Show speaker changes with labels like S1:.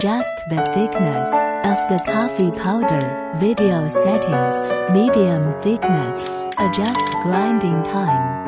S1: Adjust the thickness of the coffee powder. Video settings, medium thickness. Adjust grinding time.